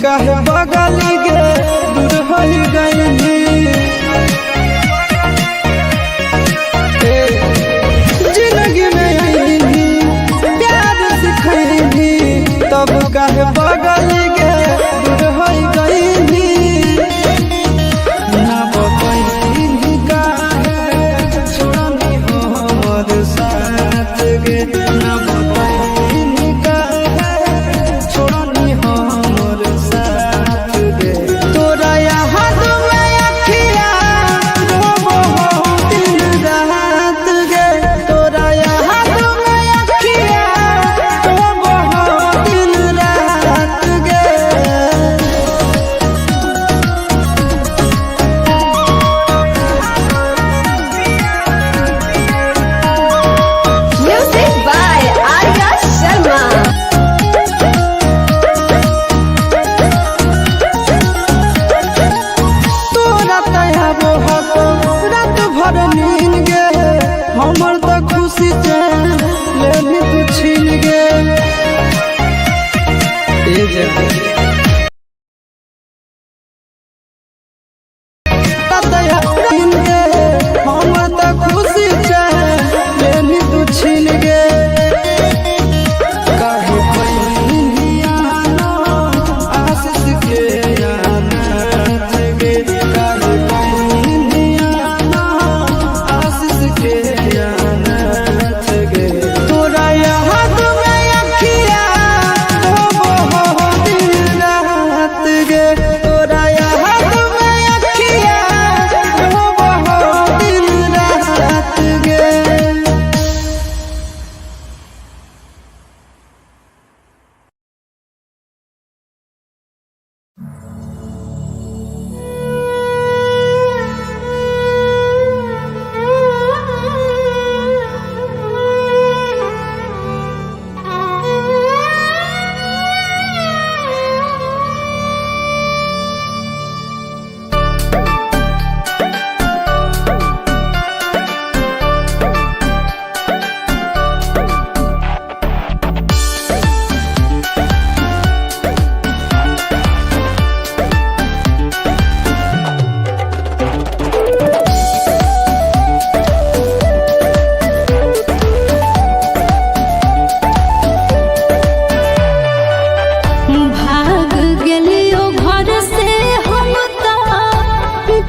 काहे बगल गे दूर हो गई जिंदगी में आईनी प्यार सिखैनी तब काहे बगल गे दूर हो गई ना बतैनी काहे छोड़नी हमर साथ गे ना बतैनी काहे छोड़नी हमर साथ गे तोरा याद में अखिया रोबो दिन रात गे तोरा याद में अखिया रोबो दिन रात गे Music by Arya Sharma. तोरा तयाबो हको रात भर नींद गे हमर त खुशी से लेनी तू छीन गे हमर त खुशी से लेनी तू छीन गे काहे पहिनिया ना आशीष के अनाथ गे काहे पहिनिया ना आशीष के अनाथ गे तोरा याद में अखिया रोबो दिन रात गे तोरा याद में अखिया रोबो दिन रात गे भाग गेलियो घर से हम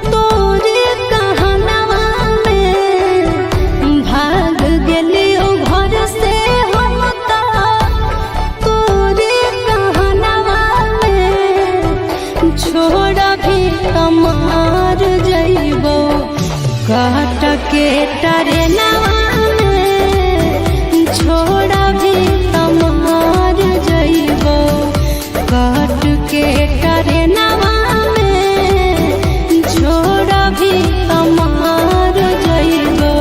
तोरे कहनवा में भाग गेलियो घर से हम तोरे कहनवा में छोड़ भी कमार जइबो काट के टरेनवा में छोड़ भी कमार जइबो काट के टरेनवा में छोड़ भी कमार जइबो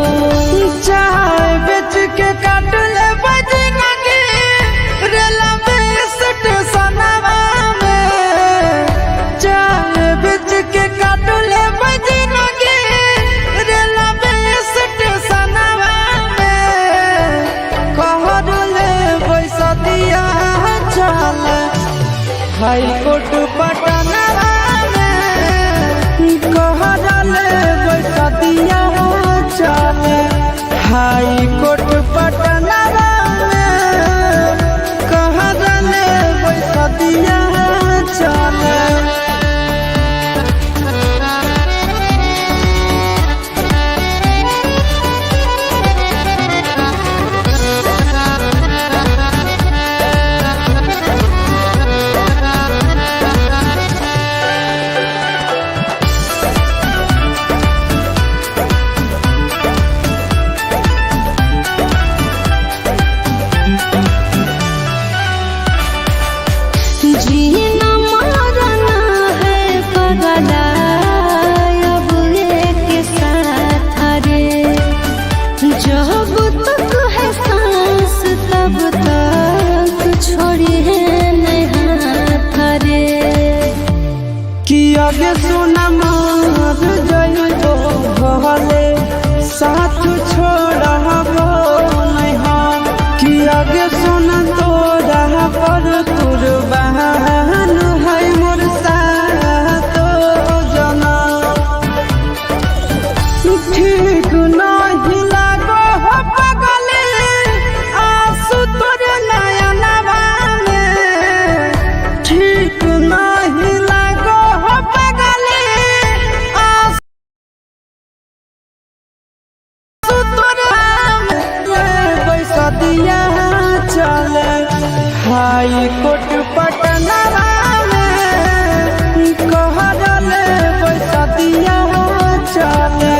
चाय बेच के काट ले बजना के रेला में स्टेशनवा में चाय बेच के काट ले बजना के रेला में स्टेशनवा में कहर ले पैसा दिया चल हाई कोर्ट पटनवा में कहर ले पैसा दिया चल हाई कोर्ट पटनवा में कहर ले पैसा दिया चल जीना मरना है पगला अब एक साथ रे जब तक है सांस तब तक छोड़ी है नहीं हाथ रे कि आगे सुना मार जइबो भले साथ छोड़बो नहीं हम कि आगे सुना तोरा पर कुर्बान है हाई कोर्ट पटना में कहले बसतिया चले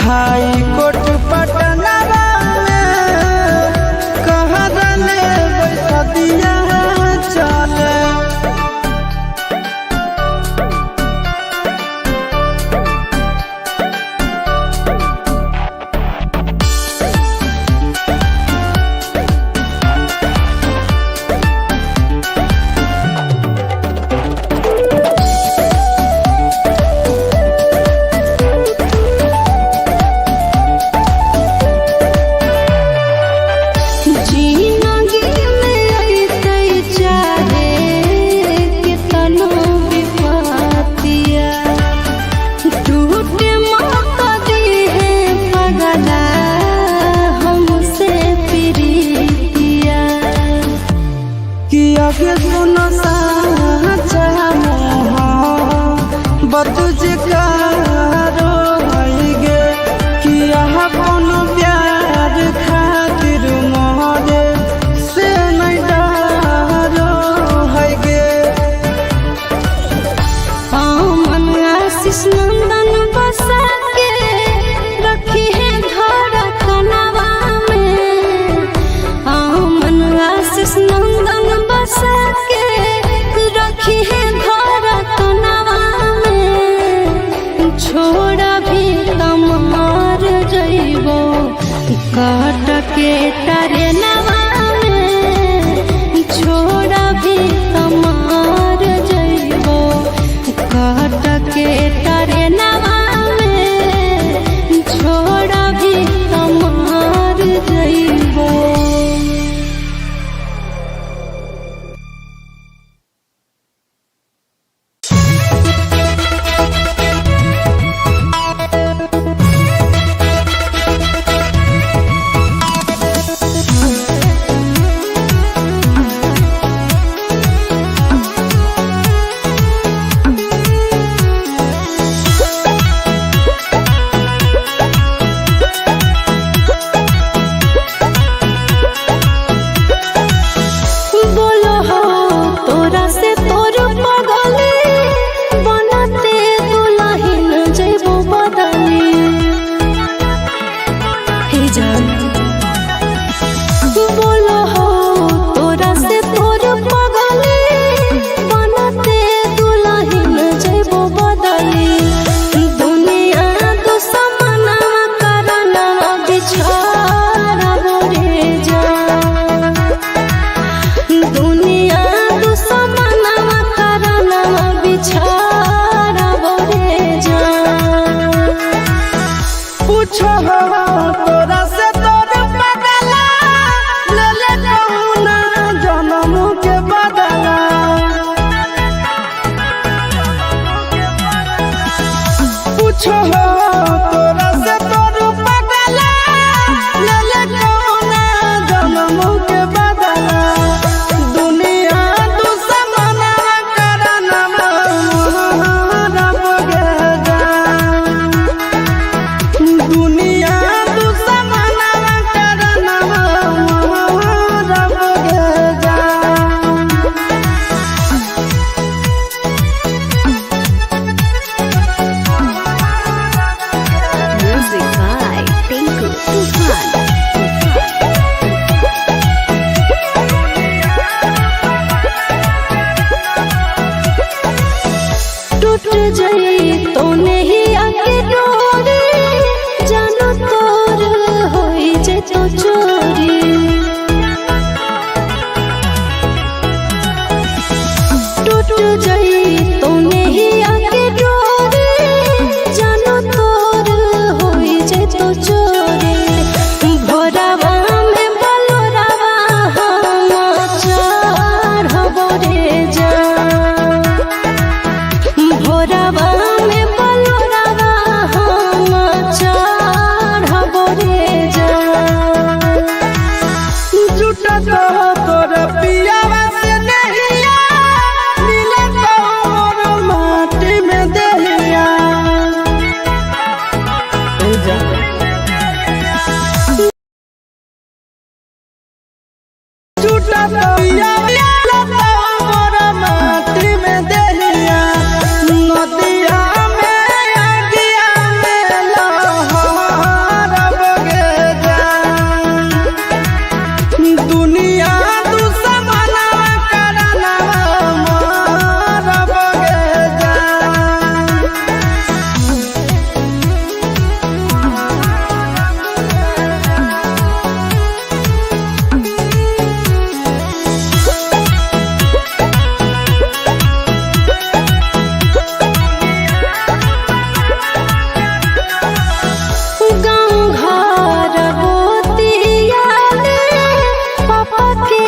हाई कोर्ट पटना में कहले बसतिया चले के सुनो साचा बतुझ कारो गे किया कोनो प्यार खातिर मोहरे से नहीं डरो है गे मन आशीष नंदन बसा के रखी है घर कनवा में मन आशीष नंदन बसा के रखी है घर कनवा में छोड़ा भी तमार जइबो काट के तारे नवा में छोड़ा भी तमार जइबो काट के तारे नवा में छोड़ा भी तमार जइबो। झूठा दुनिया दुश्मना करना मरबगे जान। गाँव घर गोतिया पापा के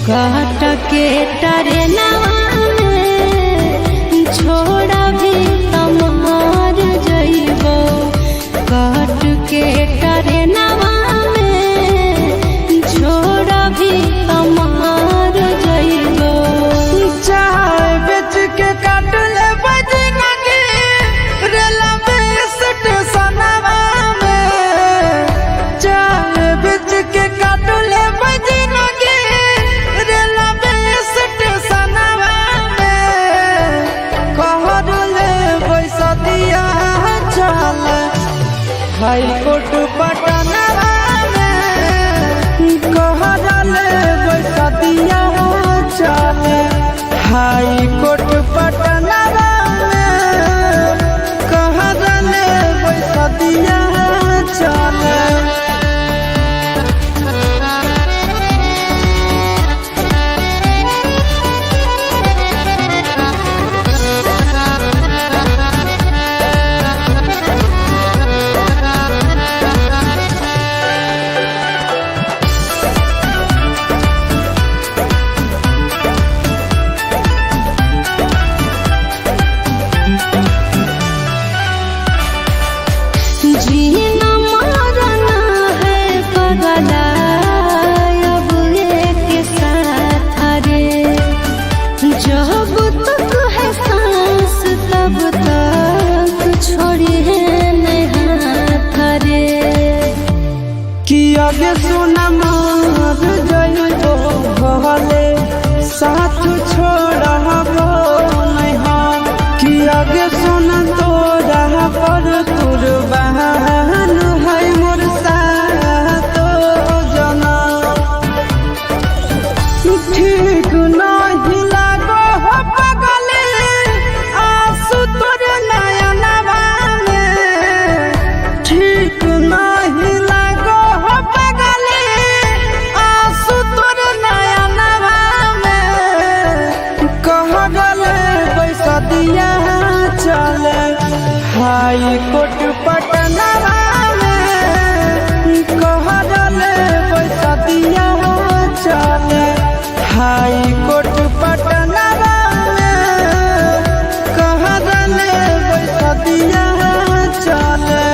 काट के टरेनवा में छोड़ा भी तमार जइबो काट के टरेनवा में छोड़ा भी तमार जइबो चाय बेच के काट ले बजनगी रेलवे स्टेशनवा में चाय बेच के काट ले बजनगी रेलवे स्टेशनवा में कहर ले पैसा दिया चल हाई कोर्ट पटनवा में कहर ले पैसा दिया चल हाई कोर्ट पटनवा में कहर ले पैसा दिया चल जीना मारना है पगला अब एक साथ रे जब तक है सांस तब तक छोड़ी है नहीं हाथ रे कि आगे सोना मार जइबो भले साथ छोड़बो नहीं हम कि आगे सोना तोरा पर कुर्बान है मोर साथ जना ठीक नहीं लागो हो पगले आंसू तोर नयनवा में ठीक नहीं लागो हो पगले आंसू तोर नयनवा में कहले पैसा दिया चले हाई कोर्ट पटनवा में कहले पैसा दिया चले हाई कोर्ट पटनवा में कहले पैसा दिया चले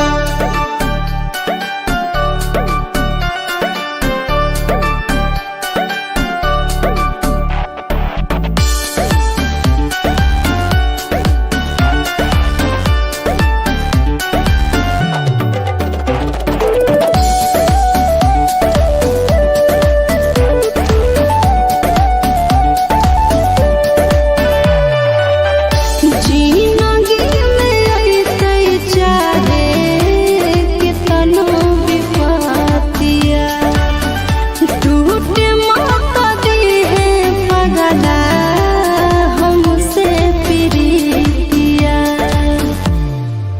जिंदगी में ऐसे चाहे कितनो विपत्तिया टूटे माता दी है पगला हमसे प्रीतिया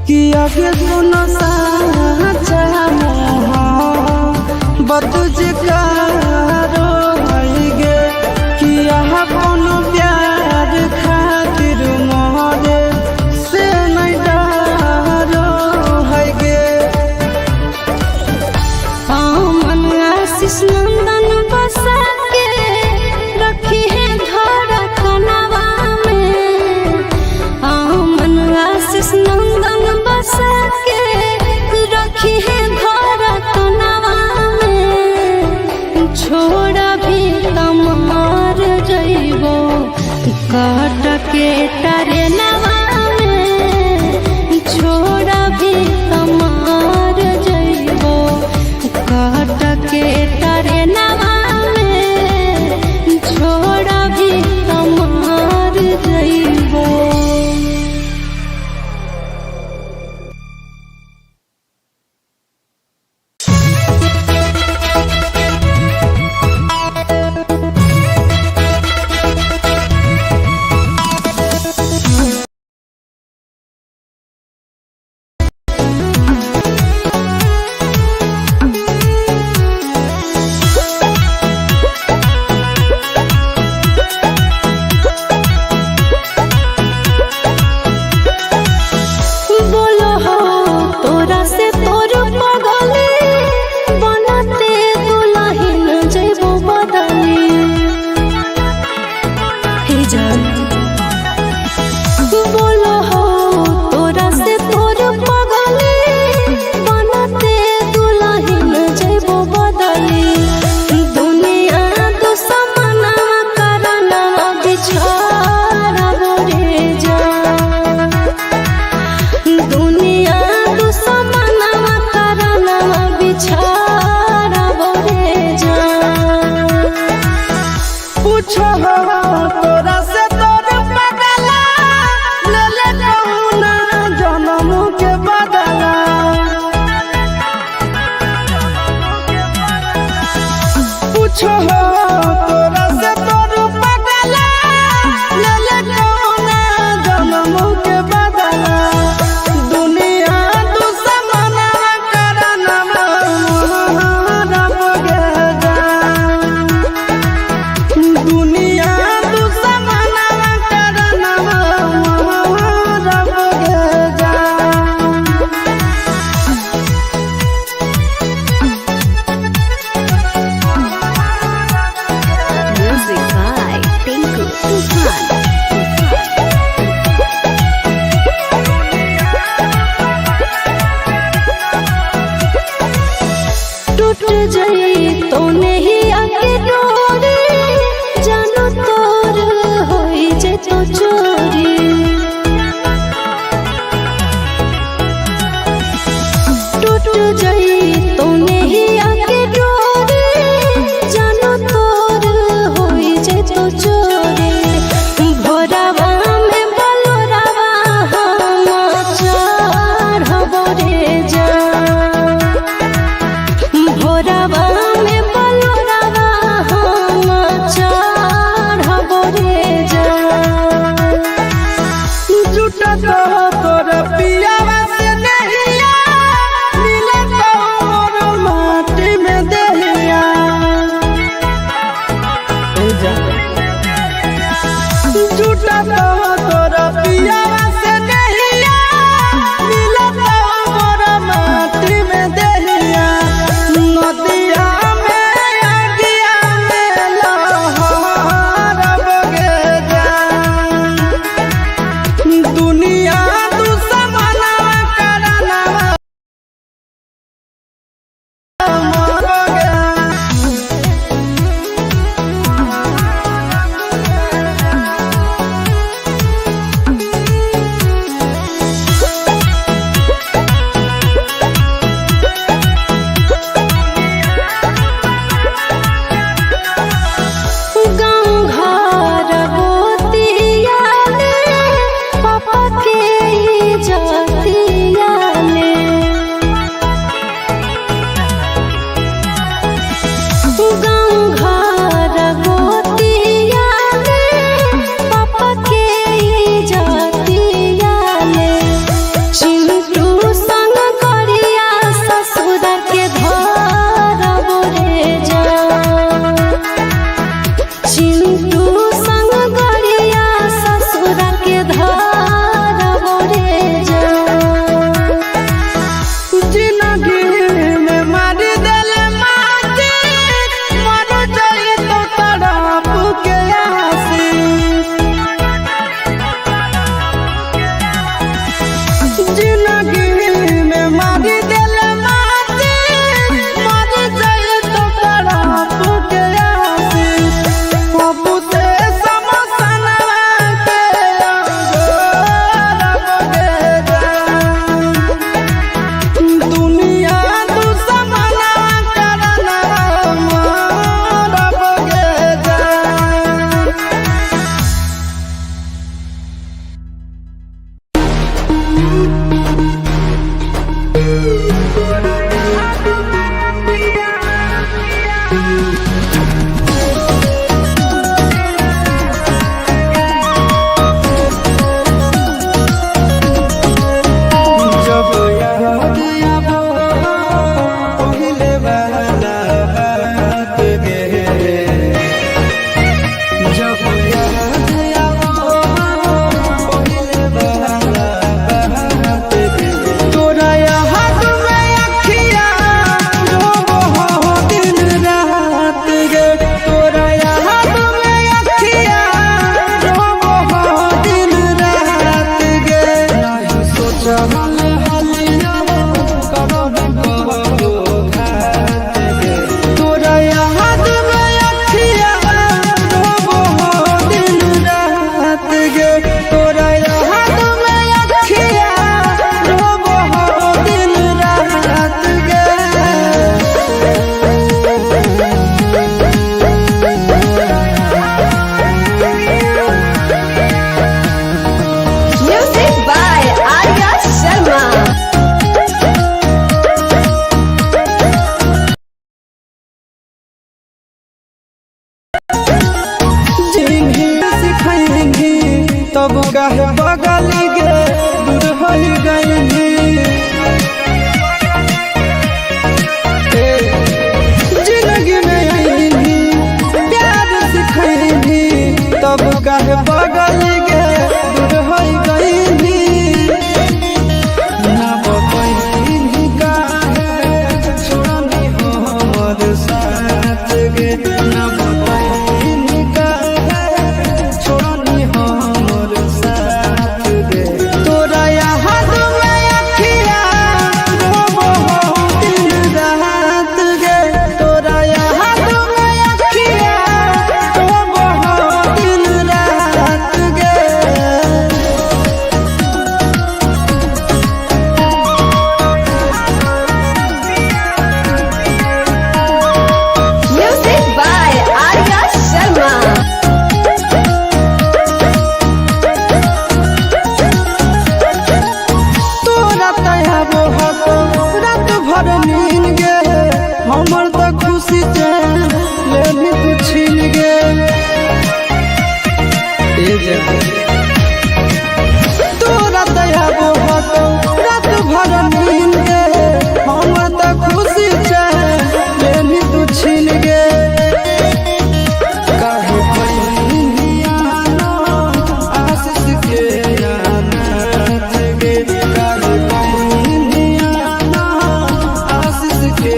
कि आगे सुनो साचा बतुझ कारो गे कि यहाँ कोनो प्यार खातिर मोहरे से नहीं डरो है गे मन आशीष नंदन बसा के रखी है धड़कनवा में मन आशीष नंदन बसा के रखी है धड़कनवा में छोड़ा भी तमार जइबो काट के टरेनवा में छोड़ा भी तमार जइबो काट के टरेनवा में छोड़ा भी तमार जइबो कुछ हो तोरा से तोरू पगला ले ले कौना जन्म के बदला दुनिया दुश्मना करना रब गे जान दुनिया दुश्मना करना रब गे जान। Music by Tinku Tufan. टूट जाई तो नहीं आके डोरी जानो तोर होई जे तो चोरी टूट जाई तो नहीं आके डोरी जानो तोर होई जे तो चोरी भोरावा में बलोरावा हम चढ़बो रे जान भोरावा में बलोरावा हम चढ़बो रे जान झूठा तो तोर पियावा से नहिया मिले तो मोर माटी में दहिया झूठा तो तोर पियावा से नहिया मिले तो मोर माटी में दहिया नदिया में आगिया में लहरब गे जान दुनिया दुश्मना करना मर गे। गाँव घर गोतिया ले पापा के इज्जतिया ले गाँव घर गोतिया ले पापा के इज्जतिया ले चिंटू संग करिया ससुर के धरबो रे जान चिंटू संग गरिया ससुर के धरबो रे जान जिंदगी में मारी देले माटी मर जाई तो तड़प के आसी जिंदगी में मारी देले माटी मर जाई तो तड़प के आसी बाबू से समसना के रब गे जान दुनिया दुश्मना करना रब गे जान। जब याद आबो पहिले वाला बात गे जब याद आबो पहिले वाला बात गे तोरा याद में अखिया रोबो हो दिन रात तब काहे बगल गे दूर हो गईली। जिंदगी में आईली प्यार सिखैली तब काहे बगल गे दूर हो गईली। ना बतैली काहे छोड़नी हमर साथ गे, ना बतैली काहे छोड़नी हमर साथ गे। तोरा याद में अखिया रोबो दिन रात गे, तोरा याद में अखिया रोबो दिन रात गे। Music by Arya Sharma. तोरा तयाबो हको रात भर नींद गे, हमर त खुशी से लेली तू छीन गे। तोरा तयाबो हको रात भर नींद गे, हमर त खुशी से लेली तू छीन गे। काहे पहिया ना आशीष के अनाथ गे, काहे पहिया ना आशीष के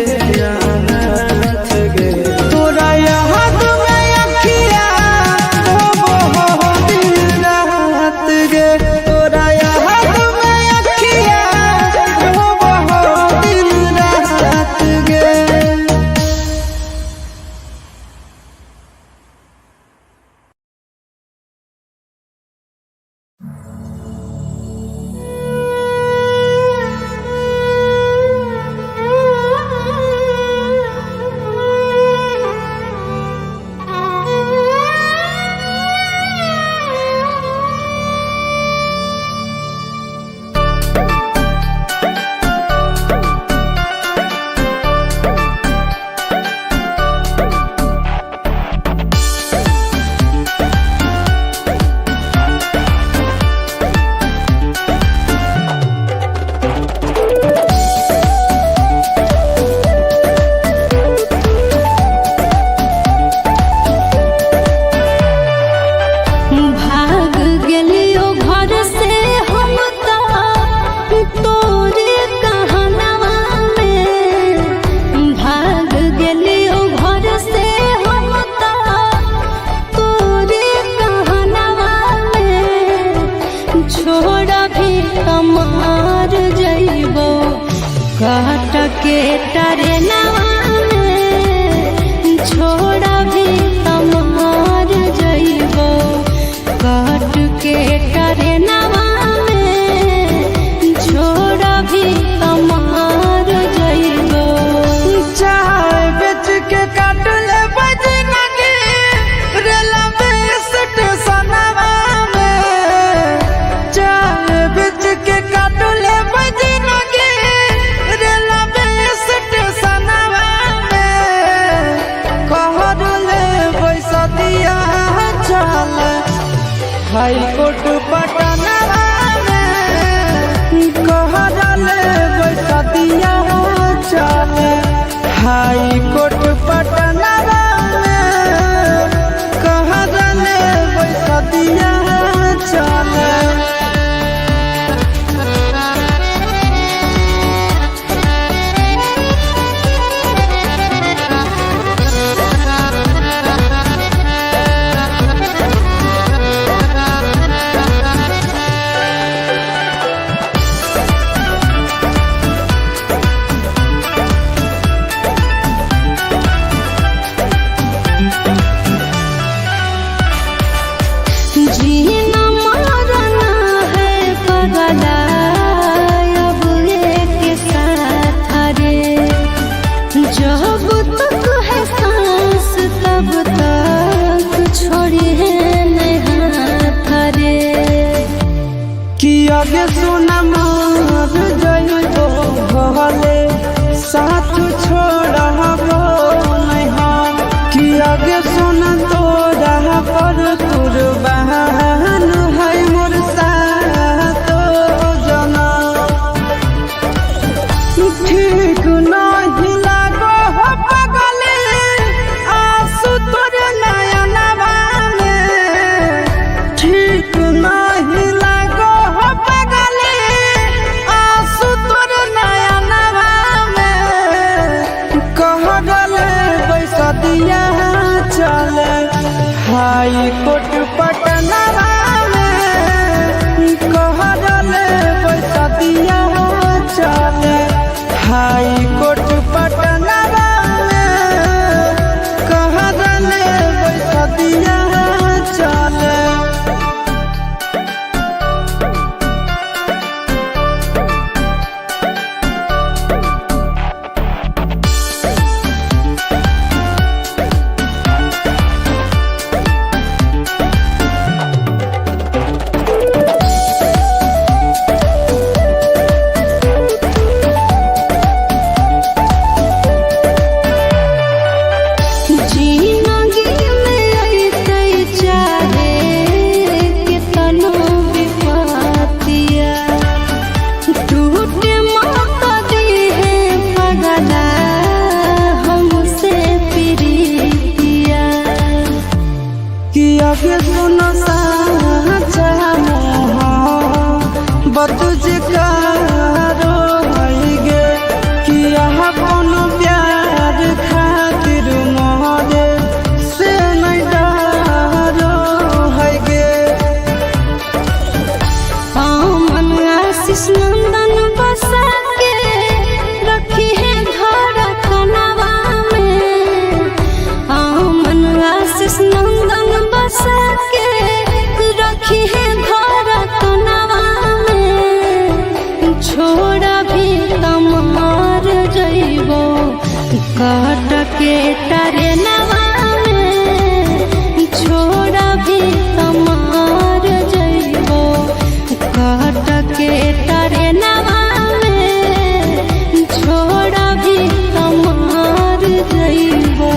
अनाथ गे। तोरा याद में अखिया रोबो दिन रात गे, तोरा याद में अखिया रोबो दिन रात गे। भाग गेलियो घर से हम तोरे कहनवा में, भाग गेलियो घर से हम तोरे कहनवा में। छोड़ भी कमार जइबो काट के टरेनवा में, छोड़ भी कमार जइबो काट के टरेनवा में, छोड़ भी कमार जइबो। चाय बेच के काट ले बजनगी रेलवे स्टेशनवा में, चाय बेच के काट ले बजनगी रेलवे स्टेशनवा में। कहर ले पैसा दिया चल हाई कोर्ट पटनवा में, कहर ले पैसा दिया चल हाई कोर्ट पटनवा में, कहर ले पैसा दिया चल। जीना मरना है पगला अब एक साथ रे, जब तक है सांस तब तक छोड़ी है नहीं हाथ रे। कि आगे सुना मार जइबो भले साथ छोड़बो नहीं हम, कि आगे सुना तोरा पर कुर्बान है मोर सदिया चले हाई कोर्ट पटना में कहले सदिया चले हाई कोर्ट पटना में कहले सदिया चले। आगे सुनो साचा बतुझकारो गे किया कोनो प्यार खातिर मोहरे से नहीं डरो है गे। मन आशीष नंदन बसा के रखी है घर कनवा में। मन आशीष नंदन बसा के रखी है घर कनवा में। छोड़ा भी तमार जइबो काट के तारे नवा में। छोड़ा भी तमार जइबो काट के तारे नवा में। छोड़ा भी तमार जइबो।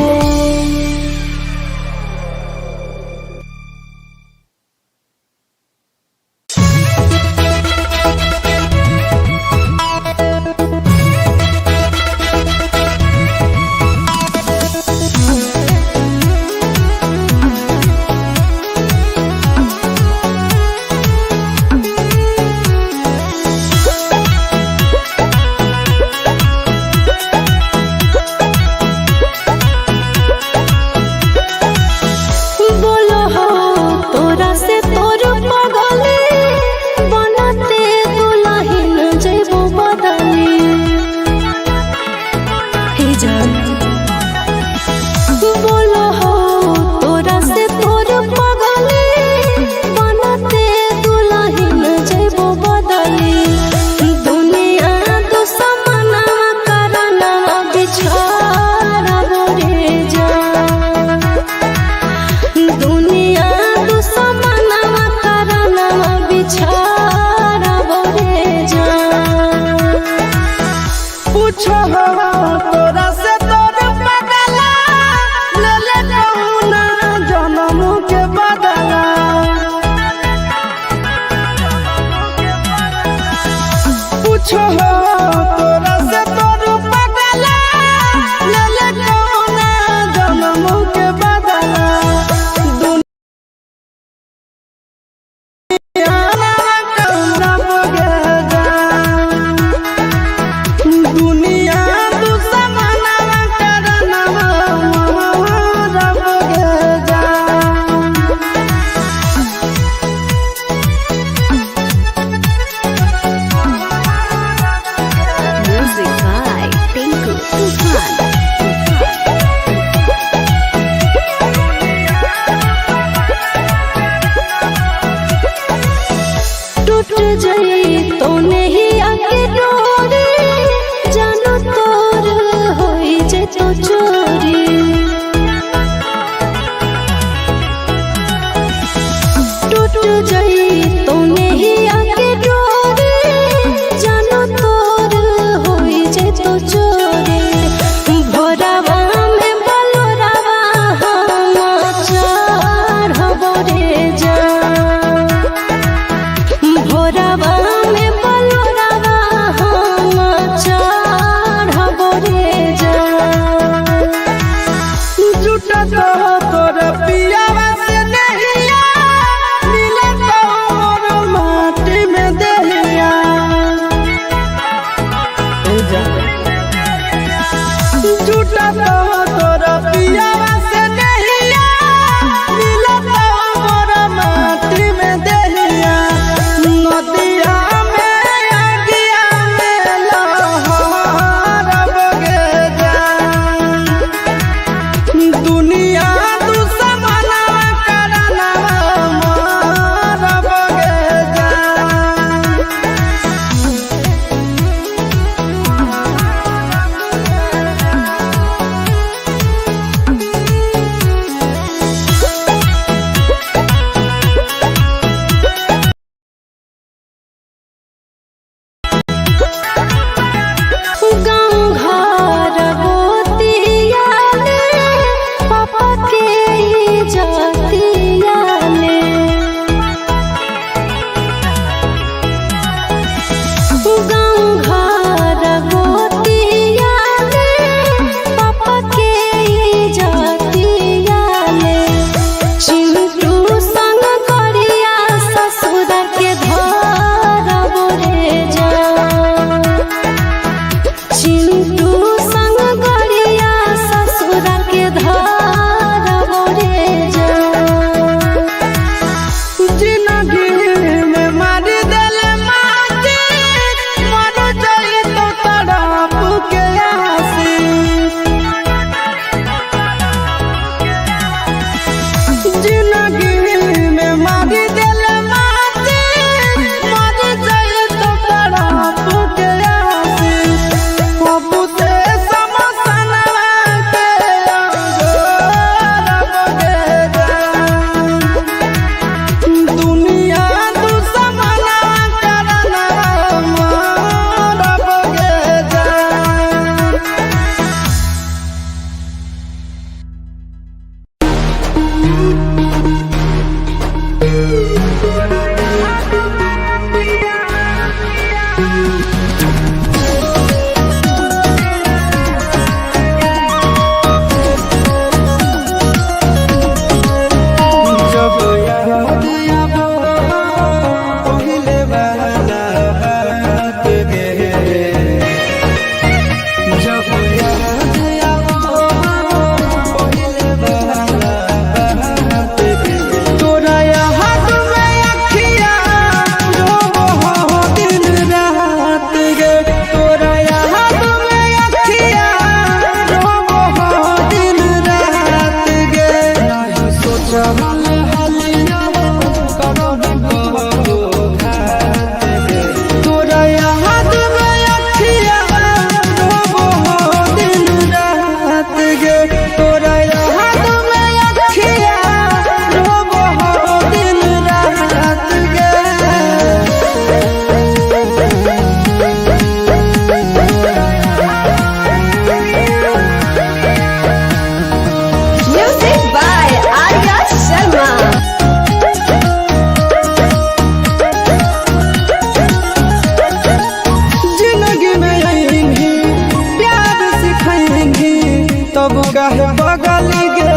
पगली गे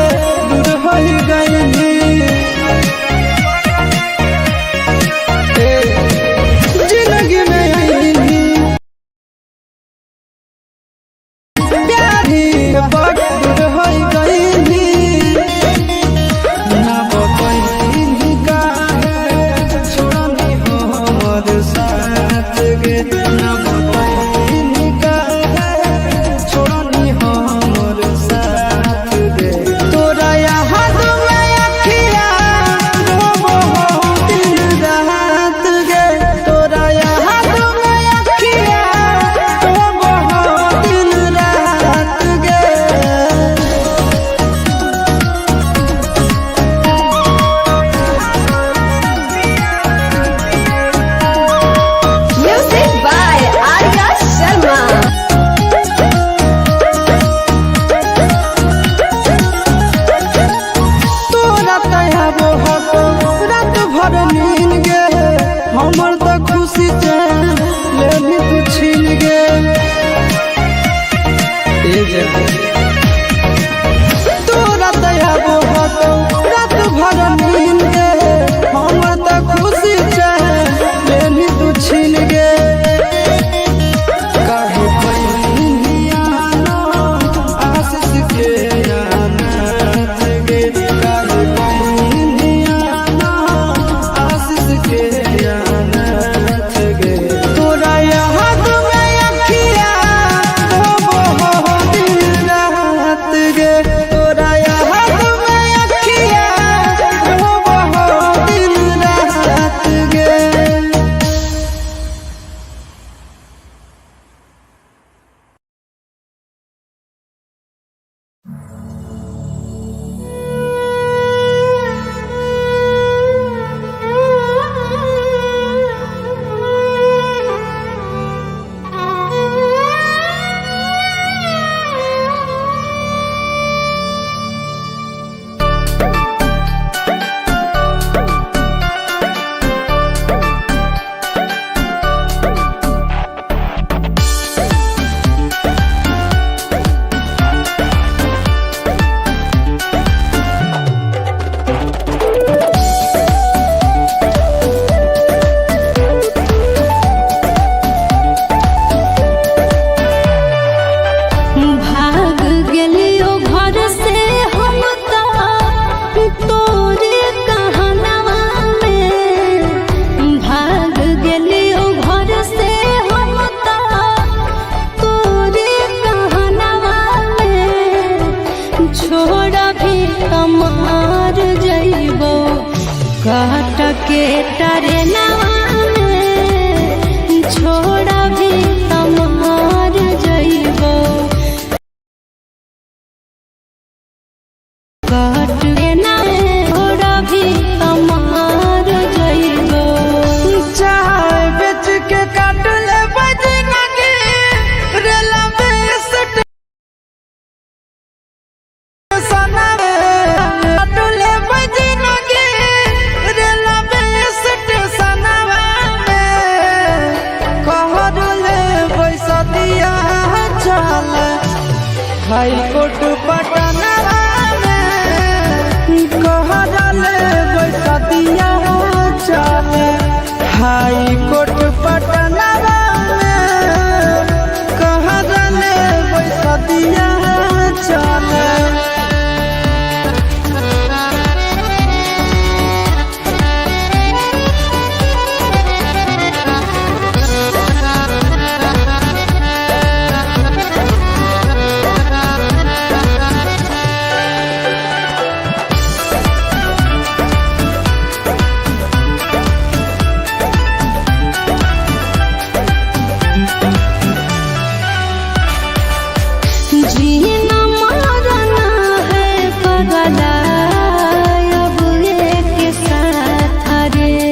दूर हो गईली जिंदगी में आईली प्यारी बड़ दूर हो गईली ना बकैली काहे छोड़नी हमर साथ गे ना बकैली काहे छोड़नी हमर साथ गे तोरा याद में अखिया रोबो दिन रात गे तोरा याद में अखिया रोबो दिन रात गे Music by Arya Sharma. तोरा तयाबो हको रात भर नींद गे हमर त खुशी से लेली तू छीन गे तोरा तयाबो हको रात भर नींद गे हमर त खुशी से लेली तू छीन गे काहे पहिया ना आशीष के अनाथ गे काहे पहिया ना आशीष के अनाथ गे तोरा याद में अखिया रोबो दिन रात गे तोरा याद में अखिया रोबो दिन रात गे भाग गेलियो घर से हम तोरे कहनवा में भाग गेलियो घर से हम तोरे कहनवा में छोड़ भी कमार जइबो काट के टरेनवा में छोड़ भी कमार जइबो काट के ना छोड़ भी कमार जइबो चाय बेच के काट ले बजना के रेला बेस सना काट ले बजना के रेला बेस सना में कहर ले पैसा दिया चल हाई कोर्ट पटना में कहर ले पैसा दिया चल हाई कोर्ट पटना में कहर ले पैसा दिया चल जीना मरना है पगला अब एक साथ रे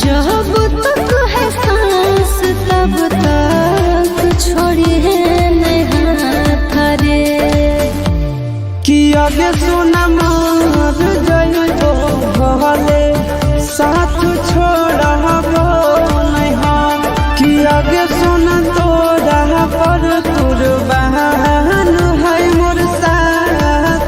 जब तक है सांस तब तक छोड़ी है नहीं हाथ रे कि आगे सुना मार जइबो भले साथ छोड़बो नहीं हम कि आगे सुना तोरा पर कुर्बान है मोर साथ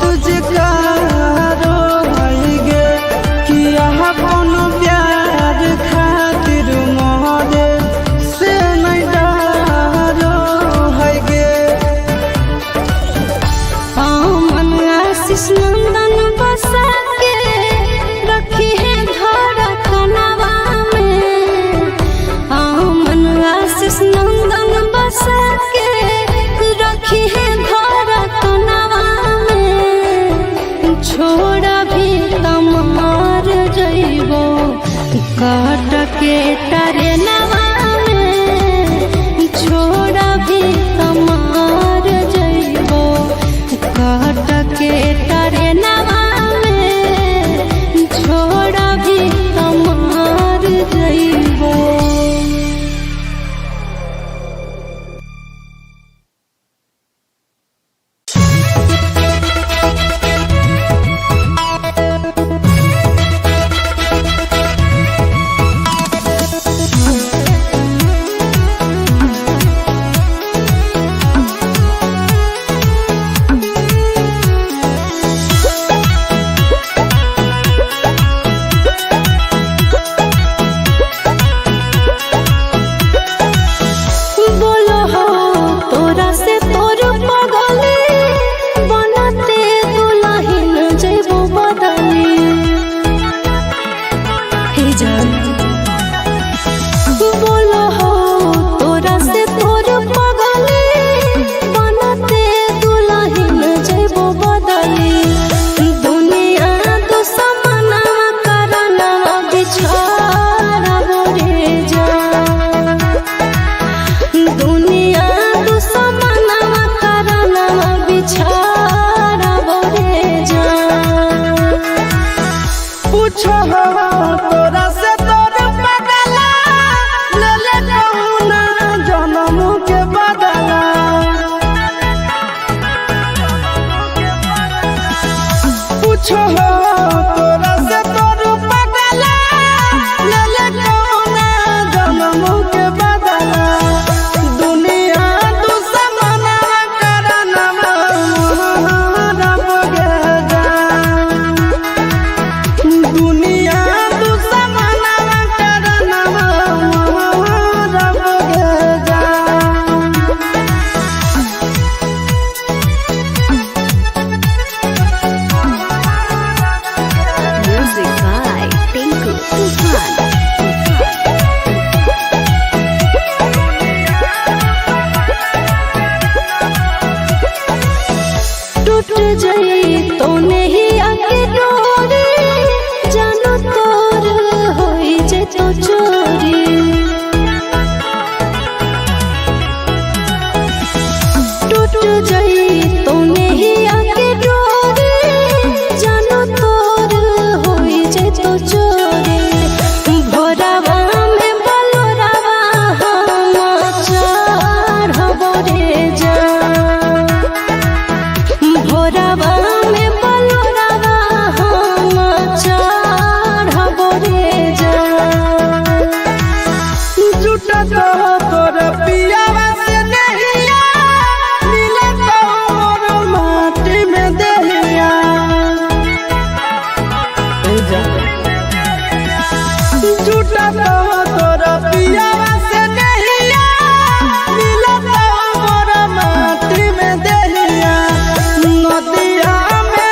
तुझकारो गे किया कोनो प्यार खातिर मोहरे से नहीं डरो है गे। मन आशीष नंदन बसा के रखी है धड़कनवा में। मन आशीष नंदन बसा के रखी है धड़कनवा में। छोड़ा भी तमार जइबो काट के तारे नवा में। छोड़ा भी तमार जइबो काट के तारे नवा में। छोड़ा भी तमार जइबो। बोलो हो तोरा से तोर पगली बनते दुल्हन जइबो बदली। हे जान बोलो हो तोरा से तोर पगली बनते दुल्हन जइबो बदली। दुनिया दुश्मना करना बिछाड़बो रे जान। दुनिया दुश्मना करना बिछाड़बो रे जान। पूछो तोरा से तोर बदला ले ले कौना जन्म के बदला। पूछो तोरा से तोर बदला ले ले कौना जन्म के बदला। दुनिया दुश्मना करना मारबो गे जान। दुनिया दुश्मना करना मारबो गे जान। Music by Tinku Tufan। टूट जाई तो नहीं आके डोरी जानो तोर होई जे तो चोरी। टूट जाई तो नहीं आके डोरी जानो तोर होई जे तो चोरी। भोरवा में बलोरवा हम चढ़बो रे जान। भोरवा में बलोरवा हम चढ़बो रे जान। झूठा तो तोर पियावा से नहिया मिले तोर माटी में देहिया। झूठा तो तोर पियावा से नहिया मिले तोर माटी में देहिया। नदिया में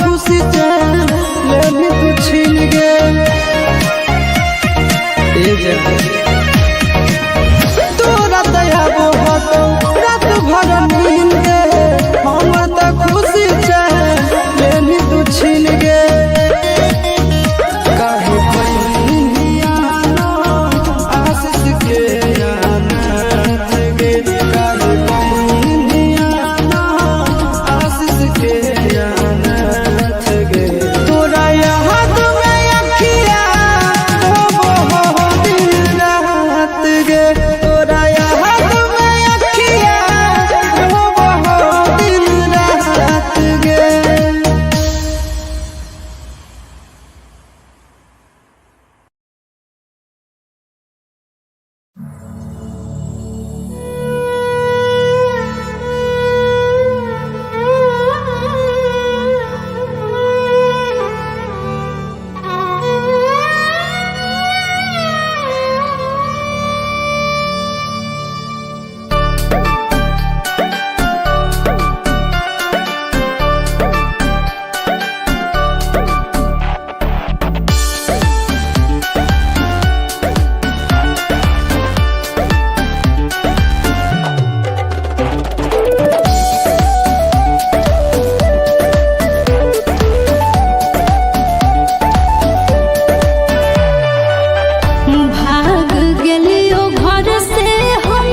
खुशी चैन लेनी तू छीन गे। तोरा दया होतो रात भर नींद गे, हमर त खुशी चैन लेनी तू छीन गे। काहे बहिनिया आशीष के अनाथ गे, काहे बहिनिया आशीष के अनाथ गे। तोरा याद में अखिया हो दिन रात गे, तोरा याद में अखिया हो दिन रात गे। भाग गेलियो घर से हम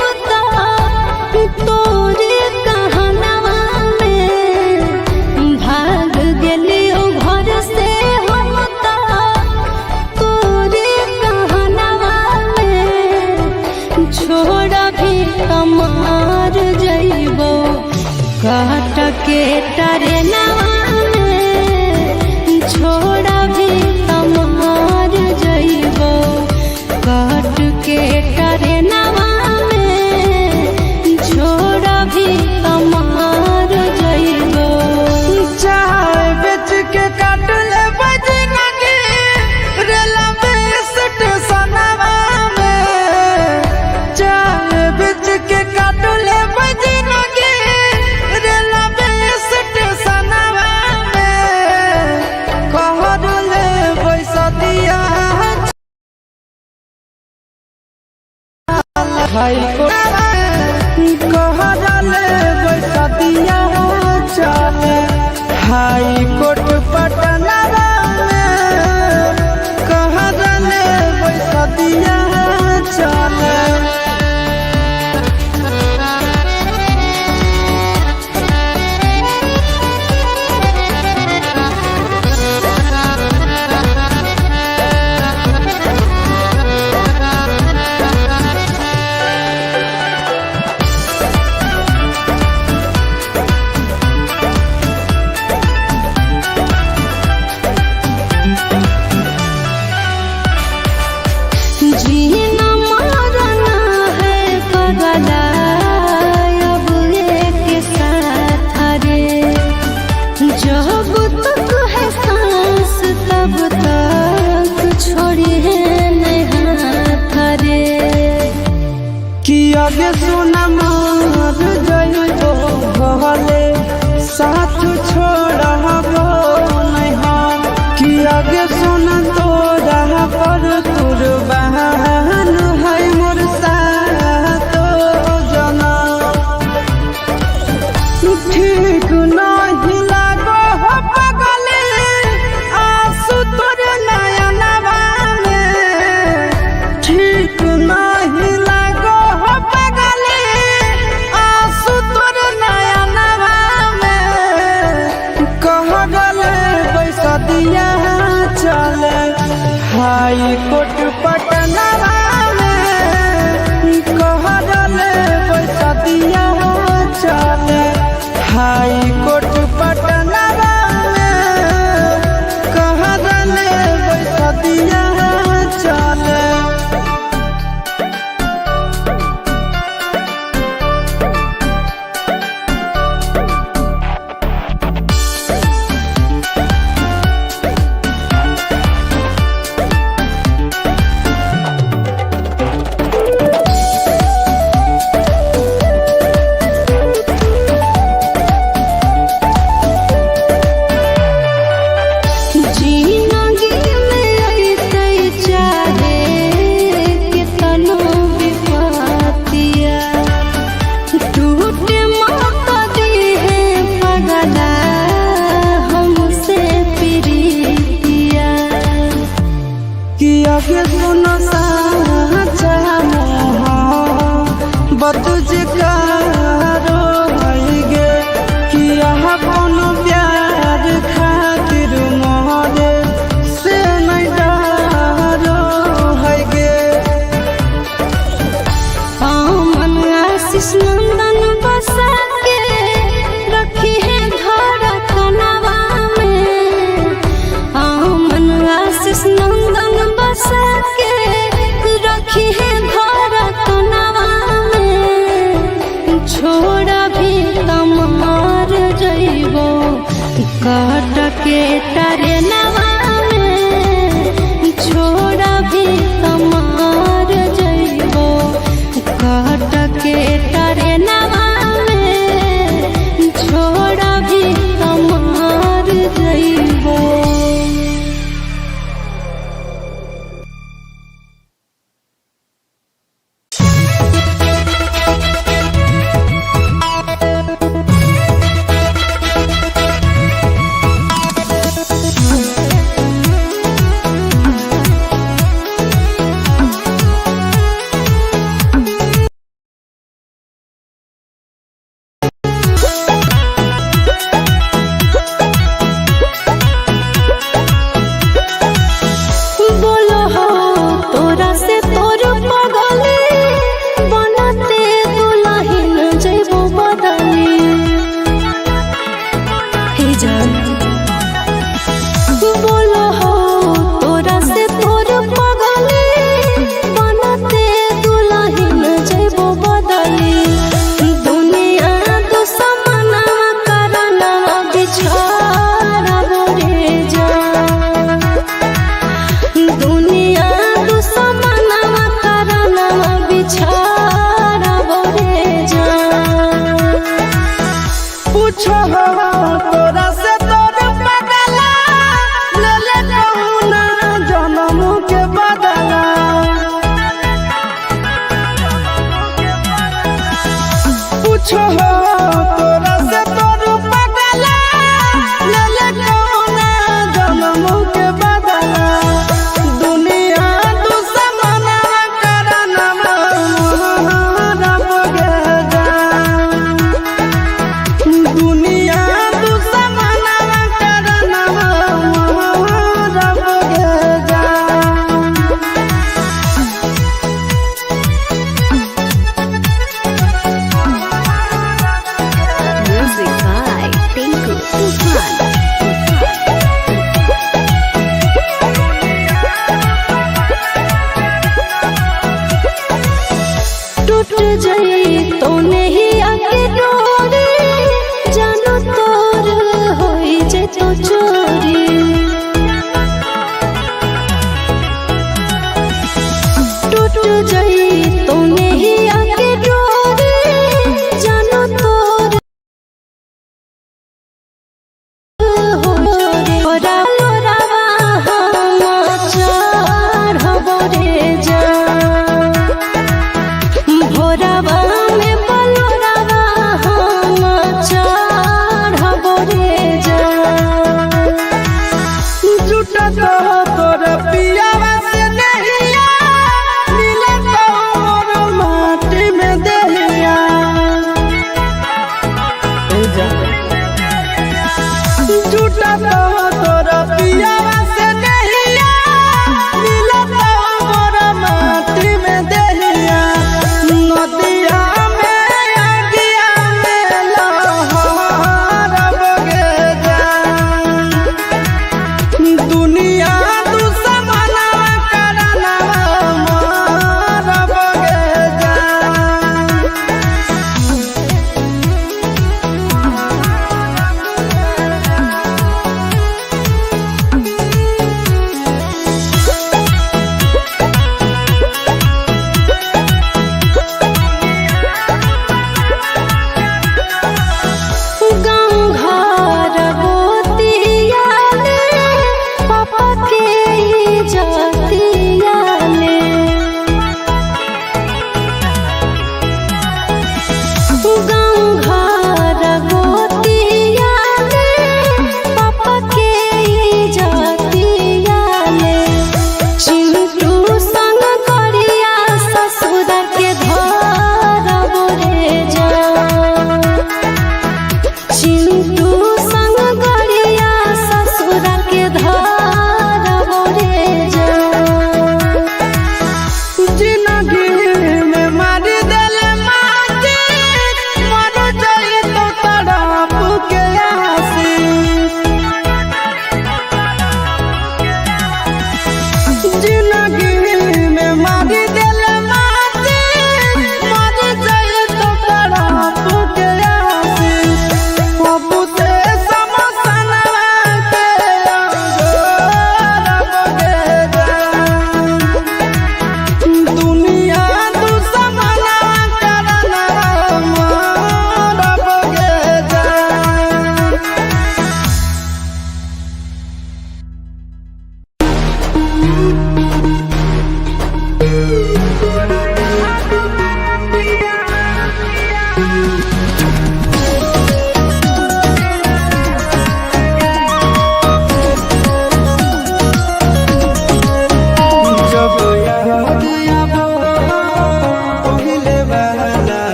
तोरे कहनवा में, भाग गेलियो घर से हम तोरे कहनवा में। छोड़ भी कमार जइबो काट के टरेनवा में, छोड़ भी कमार जइबो काट के टरेनवा में, छोड़ भी कमार जइबो। चाय बेच के काट ले बजनगी रेलवे स्टेशनवा में, चाय बेच के काट ले बजनगी रेलवे स्टेशनवा में। कहर ले पैसा दिया हाई कोर्ट, कहर ले पैसा दिया चले हाई कोर्ट पटना में, कहर ले पैसा दिया चले। जीना मारना है पगला अब एक साथ रे, जब तक है सांस तब तक छोड़ी है नहीं हाथ रे। कि आगे सुना मार जइबो भले साथ छोड़बो नहीं हम, कि आगे सुना तोरा पर कुर्बान है मोर सातो जना। ठीक नहीं लागो हो पगले आंसू तोर नयनवा में, ठीक नहीं लागो हो पगले आंसू तोर नयनवा में। कहले पैसा दिया चले हाई कोर्ट पटना में, कहले पैसा दिया चले हाई कोर्ट पटना में, कहले पैसा दिया चले। लगे सुनो साचा बतुझ कारो गे किया कोनो प्यार खातिर मोहरे से नहीं डरो है गे। मन आशीष नंदन बसा के रखी है धड़कनवा में। मन आशीष नंदन बसा के रखी है धड़कनवा में। छोड़ा भी तमार जइबो काट के तारे नवा में। छोड़ा भी तमार जइबो काट के तारे नवा में। छोड़ा भी तमार जइबो।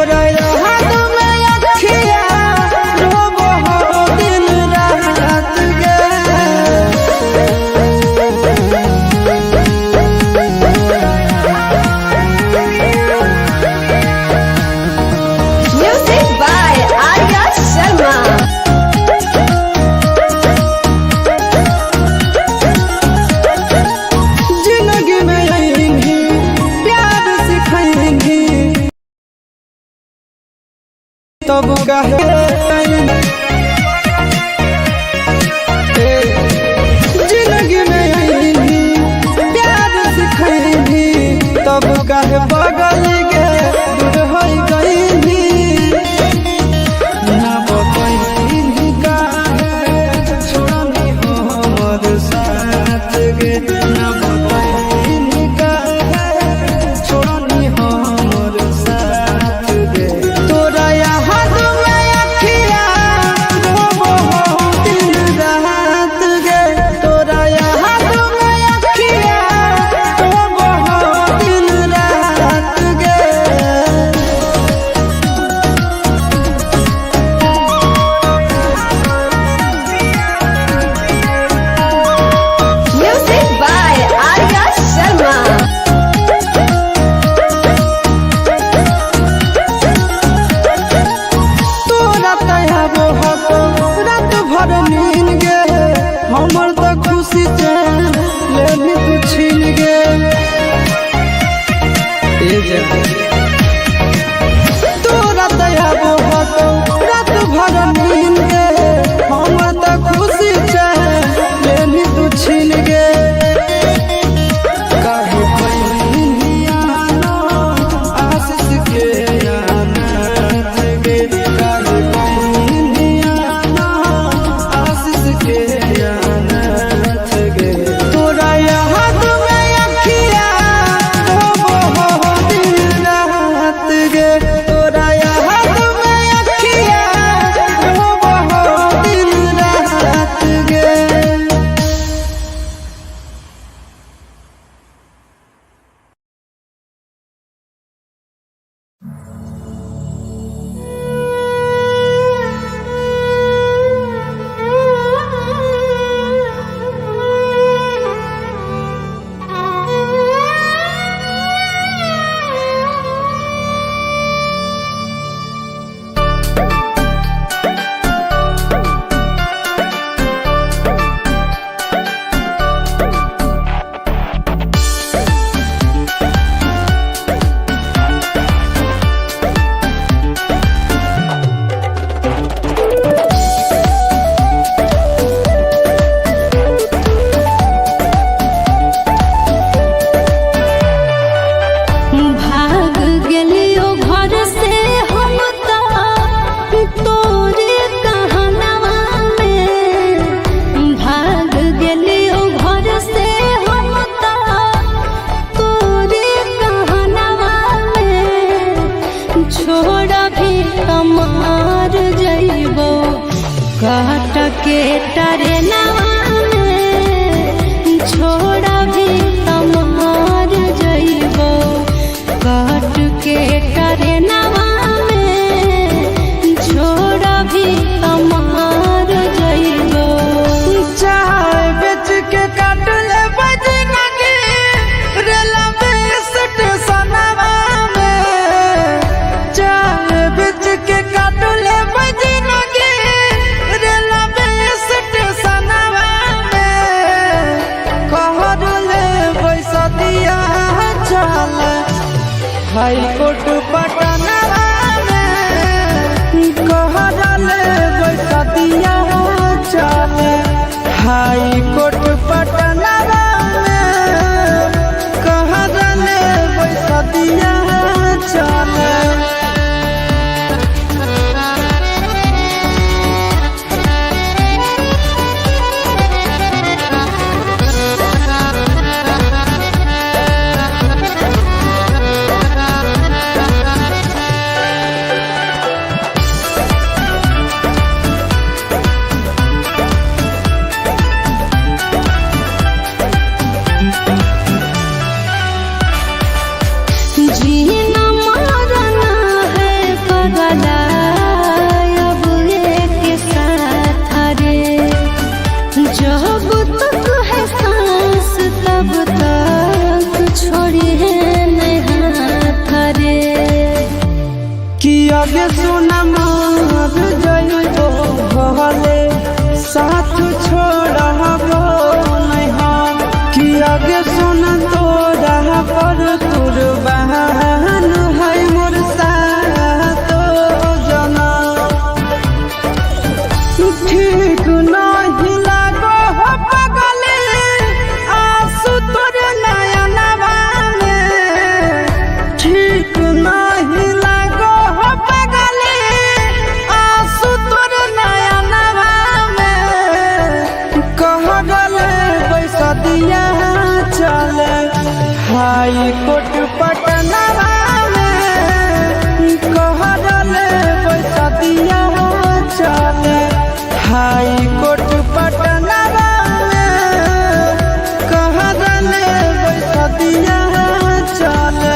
तोरा याद में अखिया रोबो हो दिन रात गे। Music by Arya Sharma. जिंदगी में आएंगी प्यार सिखाएंगी तब कहे जिंदगी में आएंगी प्यार सिखाएंगी तब कहे बगल के दूर हो गईंगी ना बतईंगी काहे छोड़नी हो हमर साथ गे। ना बतईंगी काहे छोड़नी हो हमर साथ गे। तोरा याद में अखिया रोबो हो दिन रात गे। तोरा याद में अखिया रोबो हो दिन रात गे। Music by Arya Sharma. तोरा तयाबो हतो रात भर नींद गे हमर त खुशी चैन लेनी तू छीन गे। तोरा तयाबो हतो रात भर नींद गे हमर त खुशी चैन लेनी तू छीन गे। काहे पहिया आशीष के अनाथ गे। काहे पहिया आशीष के अनाथ गे। तोरा याद में अखिया रोबो हो दिन रात गे। तोरा याद में अखिया रोबो हो दिन रात गे। भाग गेलियो घर से हम तोरे कहनवा में। भाग गेलियो घर से हम तोरे कहनवा में। छोड़ भी कमार जइबो काट के टरेनवा में। छोड़ भी कमार जइबो काट के टरेनवा में। छोड़ भी कमार जइबो। चाय बेच के काट ले बजनगी रेलवे स्टेशनवा में। चाय बेच के काट ले बजनगी रेलवे स्टेशनवा में। कहर ले पैसा दिया चल हाई कोर्ट पटनवा में। कहर ले पैसा दिया चल हाई कोर्ट पटनवा में। कहर ले पैसा दिया चल। आगे सोना मार जइबो भले साथ छोड़बो नहीं हम कि आगे सोना तोरा पर कुर्बान है मोर साथ जना ठीक नहीं लागो हो पगले आंसू तोर नयनवा में ठीक नहीं लागो हो पगले आंसू तोर नयनवा में कहले पैसा दिया चले हाई कोर्ट पटनवा में कहले पैसा दिया चले हाई कोर्ट पटनवा में कहले पैसा दिया चले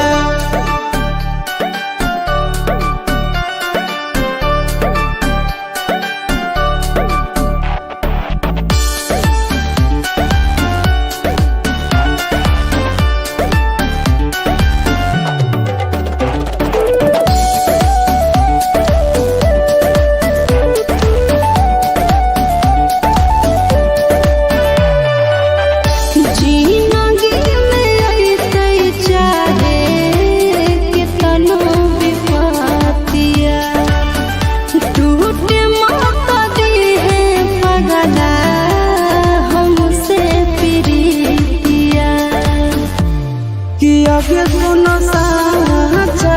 आगे सुनो साचा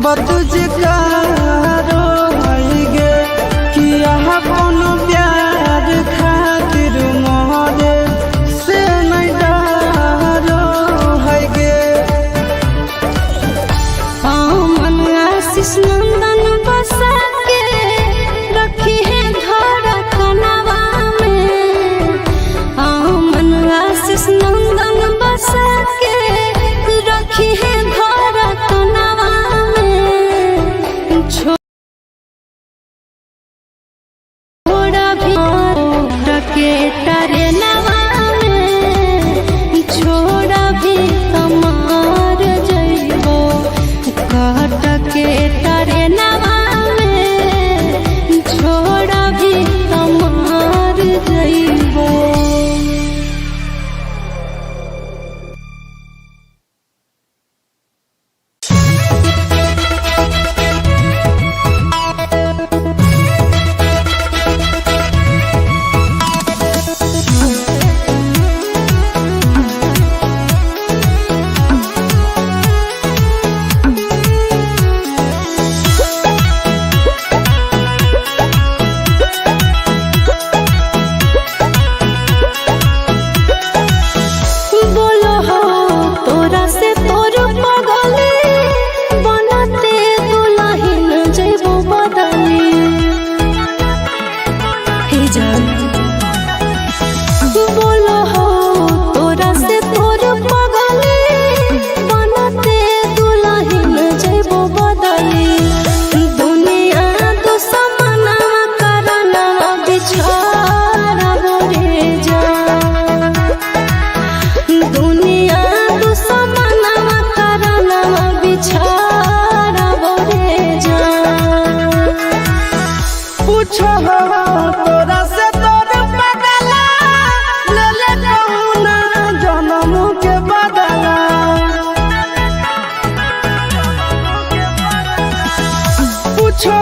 बतुझ कारो गे कि अपन प्यार खातिर मोहरे से नहीं डरो है गे मन आशीष नंदन बसा के रखी है घर कनवा में मन आशीष नंदन बसा के रखी है घर कनवा में छोड़ा भी के तारे नवा में छोड़ा भी कमार जइबो कहत के तारे नवा में छोड़ा भी कमार जइबो। बोलो हो तोरा से तोर पगले बनते दुल्हन जइबो बदले हे जान बोलो हो तोरा से तोर पगले बनते दुल्हन जइबो बदले दुनिया दुश्मना करना बिछारा रे जान दुनिया दुश्मना करना बिछारा रे जान पूछो तोरा से तोर पगला ले ले कहूना जन्म के बदला पूछो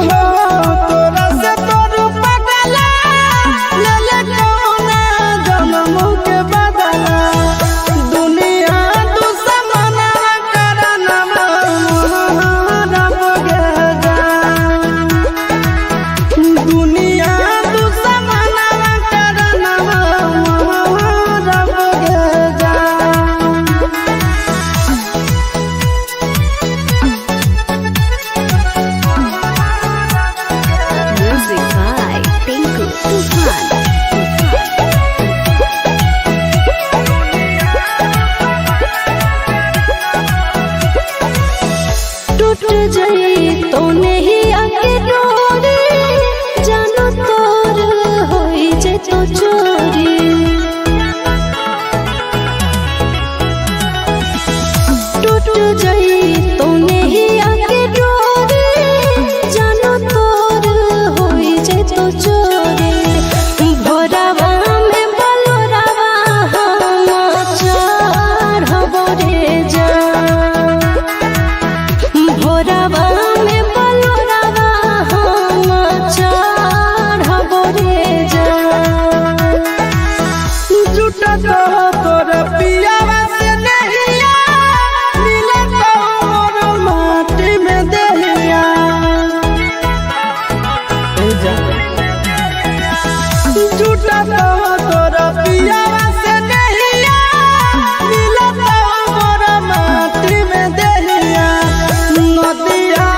तोरा से तोर पगला ले ले कहूना जन्म के बदला दुनिया दुश्मना करना रब गे जान दुनिया दुश्मना करना रब गे जान Music by Tinku Tufan। टूट जाई तो नहीं आके डोरी जानो तोर होई जे तो चोरी टूट जाई तो नहीं आके भोरवा में बलुरवा हम चढ़ब रे जान। जुटा तो तोर पियावा से नहिया मिलत मोर माटी में देहिया जुटा तो तोर पियावा से नहिया मिलत मोर माटी में देहिया नदिया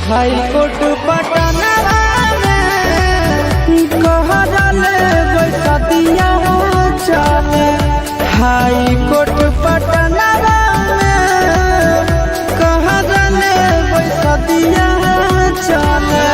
हाई कोर्ट पटना में कहले बैसतिया चले हाई कोर्ट पटना में कहले बैसतिया चले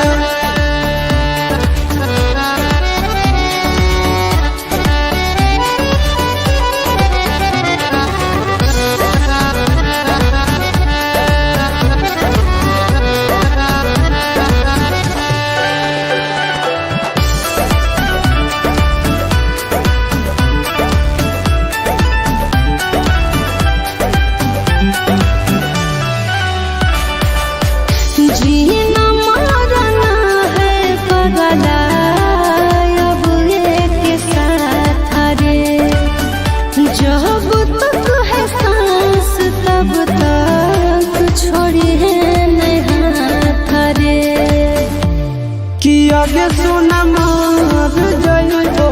आगे सुना मार जइबो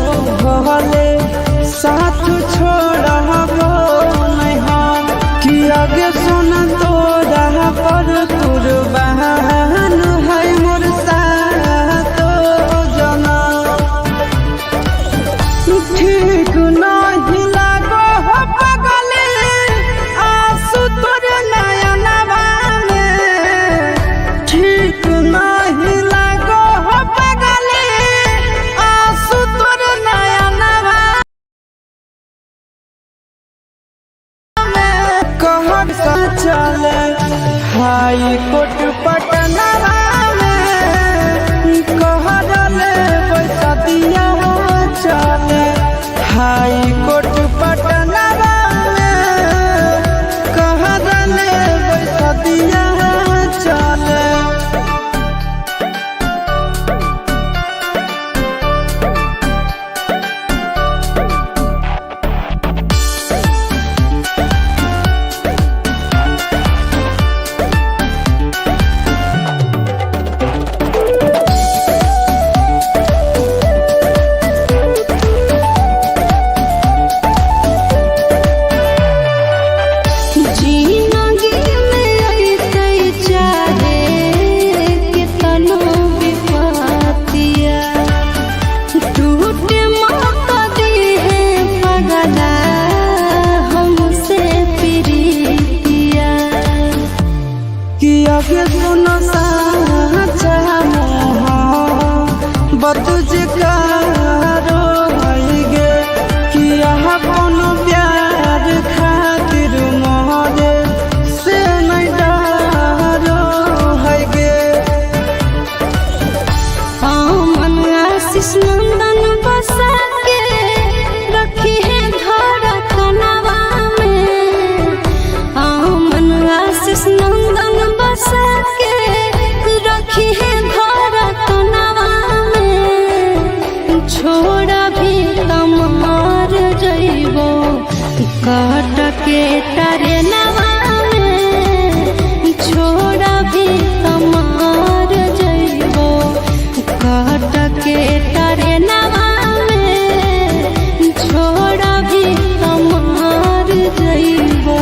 भले साथ छोड़बो नहीं हम कि आगे सुना तोरा पर कुर्बान है मोर सातो जना ठीक नहीं लागो हो पगले आंसू तोर नयनवा में ठीक नहीं चले हाई कोर्ट पटना में कहले बैसतिया चले हाई कोर्ट पटना में कहले बैसतिया चले आगे सुनो साचा बतुझ कारो गे कि यहाँ कोनो प्यार खातिर मोहरे से नहीं डरो है गे मन आशीष नंदन बसा के रखी है घर कनवा में मन आशीष नंदन बसा के रखी है घर कनवा में छोड़ा भी तमार जइबो काट के तारे नवा में छोड़ा भी तमार जइबो काट के तारे नवा में छोड़ा भी तमार जइबो।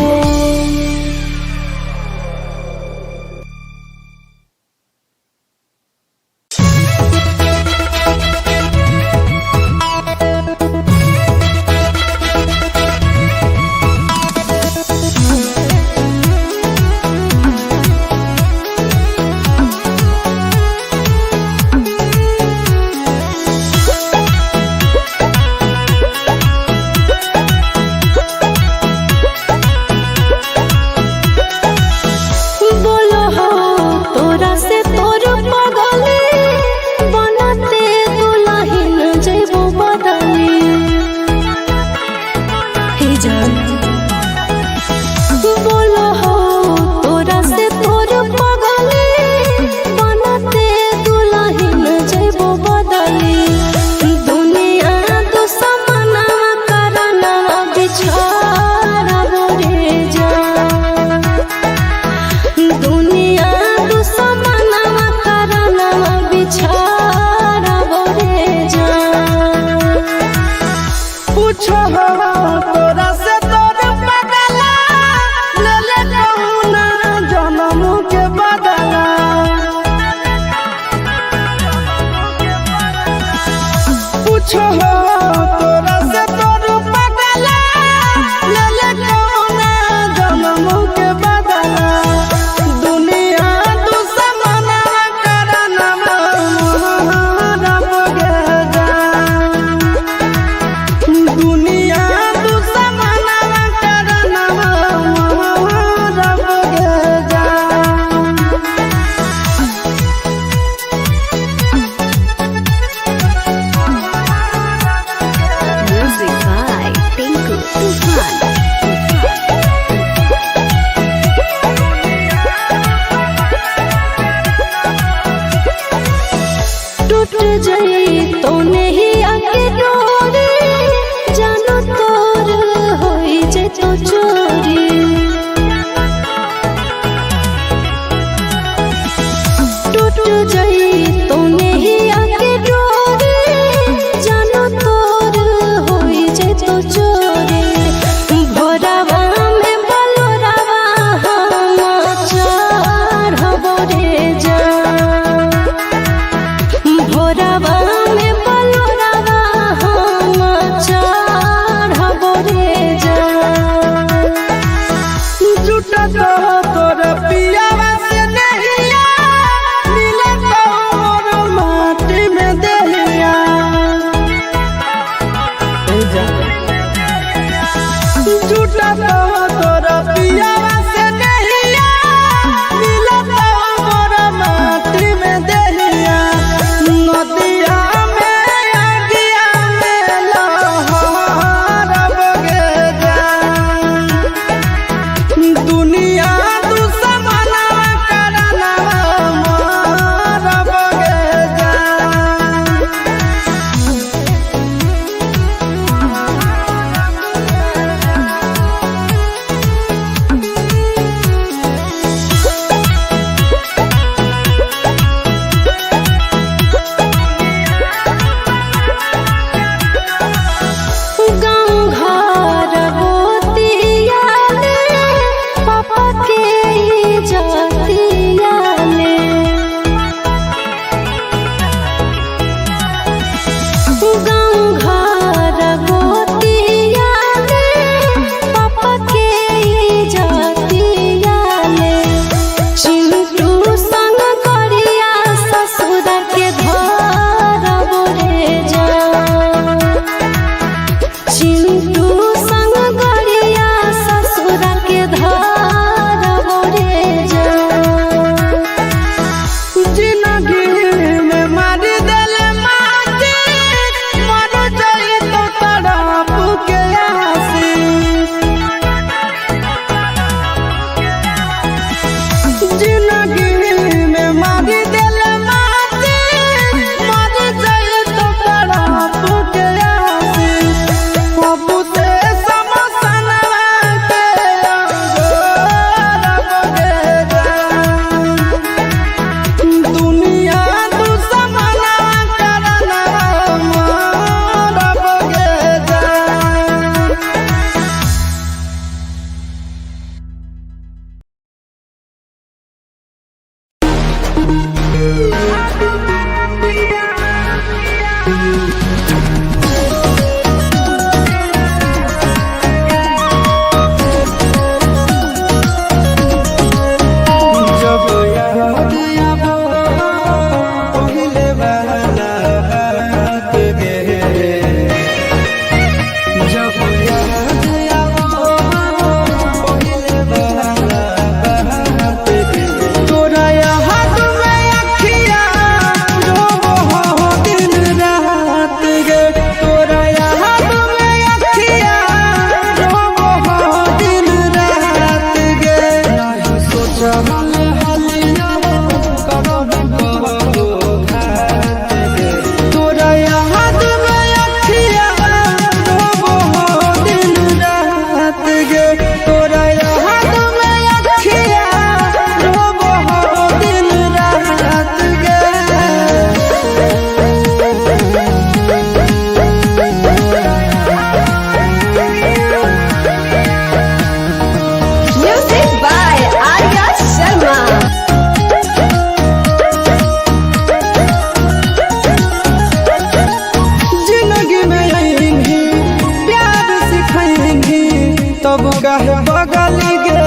कहे बगल गे